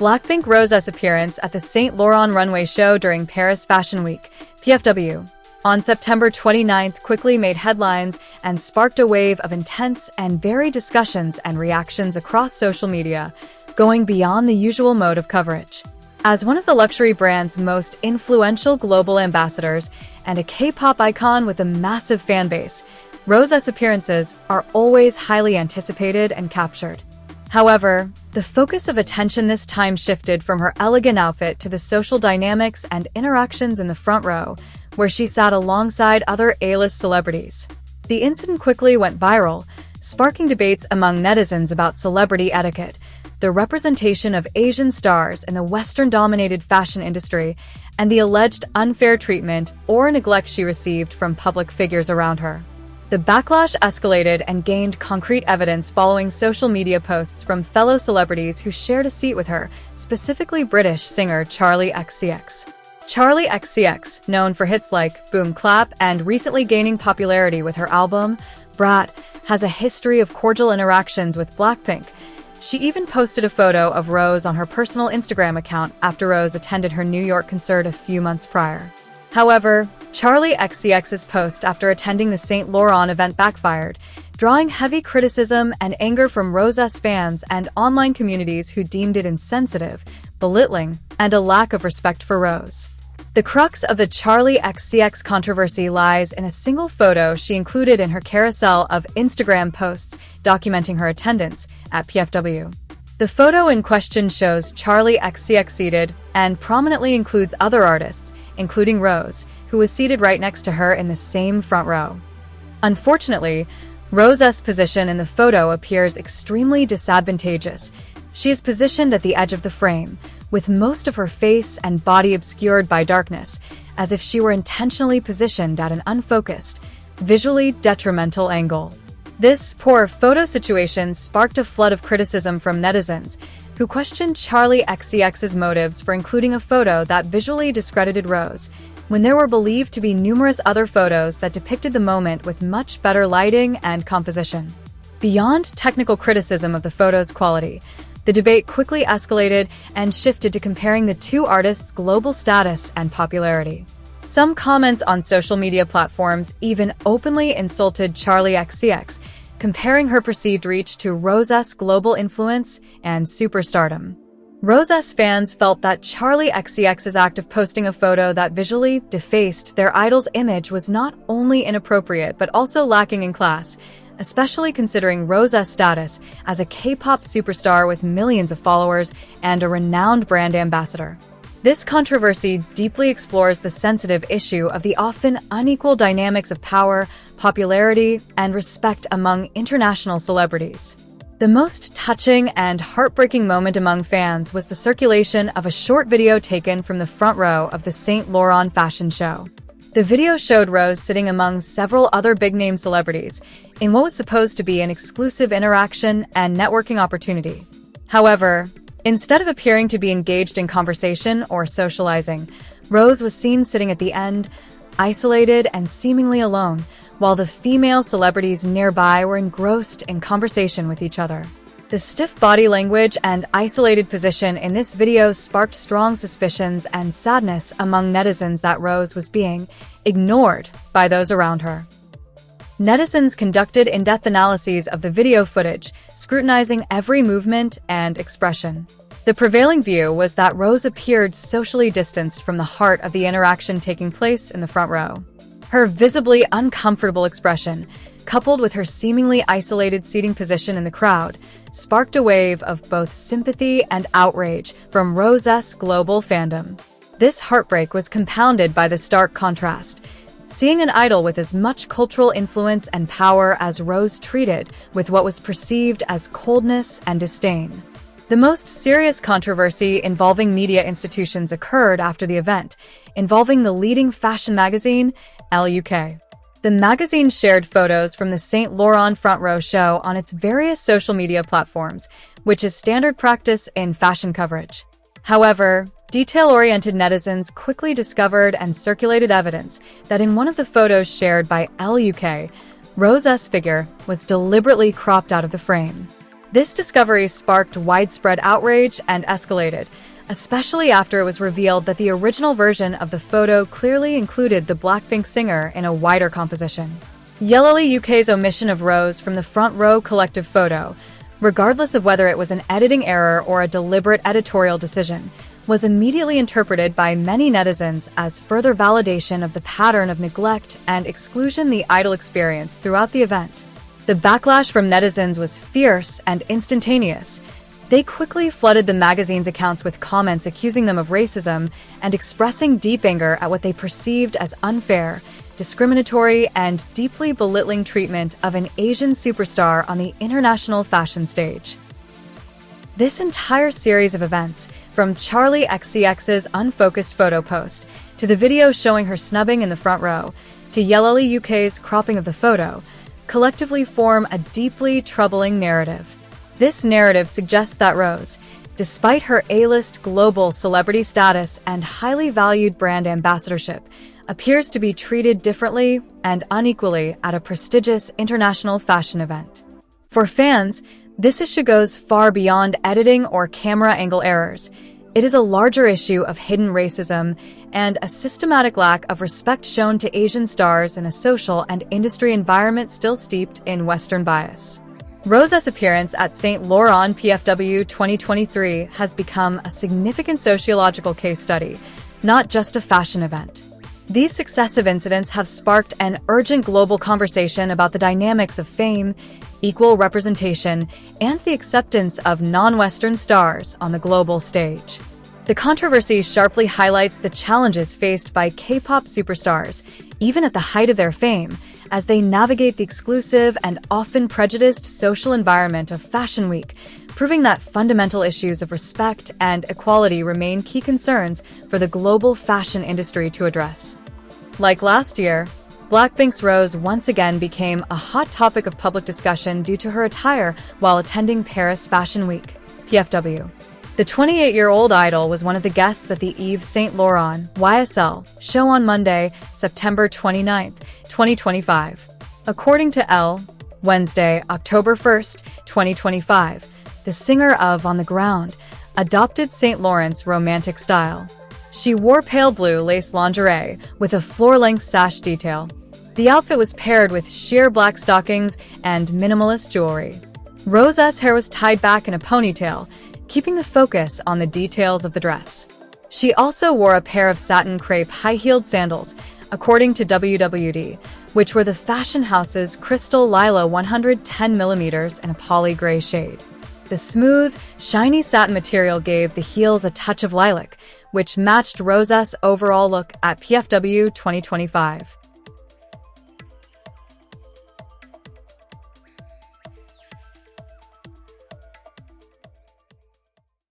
Blackpink Rosé's appearance at the Saint Laurent runway show during Paris Fashion Week, PFW, on September 29th quickly made headlines and sparked a wave of intense and varied discussions and reactions across social media, going beyond the usual mode of coverage. As one of the luxury brand's most influential global ambassadors and a K-pop icon with a massive fan base, Rosé's appearances are always highly anticipated and captured. However, the focus of attention this time shifted from her elegant outfit to the social dynamics and interactions in the front row, where she sat alongside other A-list celebrities. The incident quickly went viral, sparking debates among netizens about celebrity etiquette, the representation of Asian stars in the Western-dominated fashion industry, and the alleged unfair treatment or neglect she received from public figures around her. The backlash escalated and gained concrete evidence following social media posts from fellow celebrities who shared a seat with her, specifically British singer Charli XCX. Charli XCX, known for hits like Boom Clap and recently gaining popularity with her album, Brat, has a history of cordial interactions with Blackpink. She even posted a photo of Rose on her personal Instagram account after Rose attended her New York concert a few months prior. However, Charli XCX's post after attending the Saint Laurent event backfired, drawing heavy criticism and anger from Rosé's fans and online communities who deemed it insensitive, belittling, and a lack of respect for Rose. The crux of the Charli XCX controversy lies in a single photo she included in her carousel of Instagram posts documenting her attendance at PFW. The photo in question shows Charli XCX seated and prominently includes other artists, including Rose, who was seated right next to her in the same front row. Unfortunately, Rosé's position in the photo appears extremely disadvantageous. She is positioned at the edge of the frame, with most of her face and body obscured by darkness, as if she were intentionally positioned at an unfocused, visually detrimental angle. This poor photo situation sparked a flood of criticism from netizens, who questioned Charli XCX's motives for including a photo that visually discredited Rose, when there were believed to be numerous other photos that depicted the moment with much better lighting and composition. Beyond technical criticism of the photo's quality, the debate quickly escalated and shifted to comparing the two artists' global status and popularity. Some comments on social media platforms even openly insulted Charli XCX, comparing her perceived reach to Rosé's global influence and superstardom. Rosé's fans felt that Charli XCX's act of posting a photo that visually defaced their idol's image was not only inappropriate but also lacking in class, especially considering Rosé's status as a K-pop superstar with millions of followers and a renowned brand ambassador. This controversy deeply explores the sensitive issue of the often unequal dynamics of power, popularity, and respect among international celebrities. The most touching and heartbreaking moment among fans was the circulation of a short video taken from the front row of the Saint Laurent fashion show. The video showed Rose sitting among several other big-name celebrities in what was supposed to be an exclusive interaction and networking opportunity. However, instead of appearing to be engaged in conversation or socializing, Rose was seen sitting at the end, isolated and seemingly alone, while the female celebrities nearby were engrossed in conversation with each other. The stiff body language and isolated position in this video sparked strong suspicions and sadness among netizens that Rose was being ignored by those around her. Netizens conducted in-depth analyses of the video footage, scrutinizing every movement and expression. The prevailing view was that Rose appeared socially distanced from the heart of the interaction taking place in the front row. Her visibly uncomfortable expression, coupled with her seemingly isolated seating position in the crowd, sparked a wave of both sympathy and outrage from Rosé's global fandom. This heartbreak was compounded by the stark contrast, seeing an idol with as much cultural influence and power as Rose treated with what was perceived as coldness and disdain. The most serious controversy involving media institutions occurred after the event, involving the leading fashion magazine, Elle UK. The magazine shared photos from the Saint Laurent front row show on its various social media platforms, which is standard practice in fashion coverage. However, detail-oriented netizens quickly discovered and circulated evidence that in one of the photos shared by Elle UK, Rosé's figure was deliberately cropped out of the frame. This discovery sparked widespread outrage and escalated, especially after it was revealed that the original version of the photo clearly included the Blackpink singer in a wider composition. Elle UK's omission of Rose from the front row collective photo, regardless of whether it was an editing error or a deliberate editorial decision, was immediately interpreted by many netizens as further validation of the pattern of neglect and exclusion the idol experienced throughout the event. The backlash from netizens was fierce and instantaneous. They quickly flooded the magazine's accounts with comments accusing them of racism and expressing deep anger at what they perceived as unfair, discriminatory, and deeply belittling treatment of an Asian superstar on the international fashion stage. This entire series of events, from Charli XCX's unfocused photo post, to the video showing her snubbing in the front row, to Elle UK's cropping of the photo, collectively form a deeply troubling narrative. This narrative suggests that Rose, despite her A-list global celebrity status and highly valued brand ambassadorship, appears to be treated differently and unequally at a prestigious international fashion event. For fans, this issue goes far beyond editing or camera angle errors. It is a larger issue of hidden racism and a systematic lack of respect shown to Asian stars in a social and industry environment still steeped in Western bias. Rosé's appearance at Saint Laurent PFW 2023 has become a significant sociological case study, not just a fashion event. These successive incidents have sparked an urgent global conversation about the dynamics of fame, equal representation, and the acceptance of non-Western stars on the global stage. The controversy sharply highlights the challenges faced by K-pop superstars, even at the height of their fame, as they navigate the exclusive and often prejudiced social environment of Fashion Week, proving that fundamental issues of respect and equality remain key concerns for the global fashion industry to address. Like last year, Blackpink's Rose once again became a hot topic of public discussion due to her attire while attending Paris Fashion Week, PFW. The 28-year-old idol was one of the guests at the Yves Saint Laurent YSL show on Monday, September 29, 2025. According to Elle, Wednesday, October 1, 2025, the singer of On the Ground adopted Saint Laurent's romantic style. She wore pale blue lace lingerie with a floor-length sash detail. The outfit was paired with sheer black stockings and minimalist jewelry. Rosé's hair was tied back in a ponytail, keeping the focus on the details of the dress. She also wore a pair of satin crepe high-heeled sandals, according to WWD, which were the fashion house's crystal lila 110mm in a poly gray shade. The smooth, shiny satin material gave the heels a touch of lilac, which matched Rosé's overall look at PFW 2025.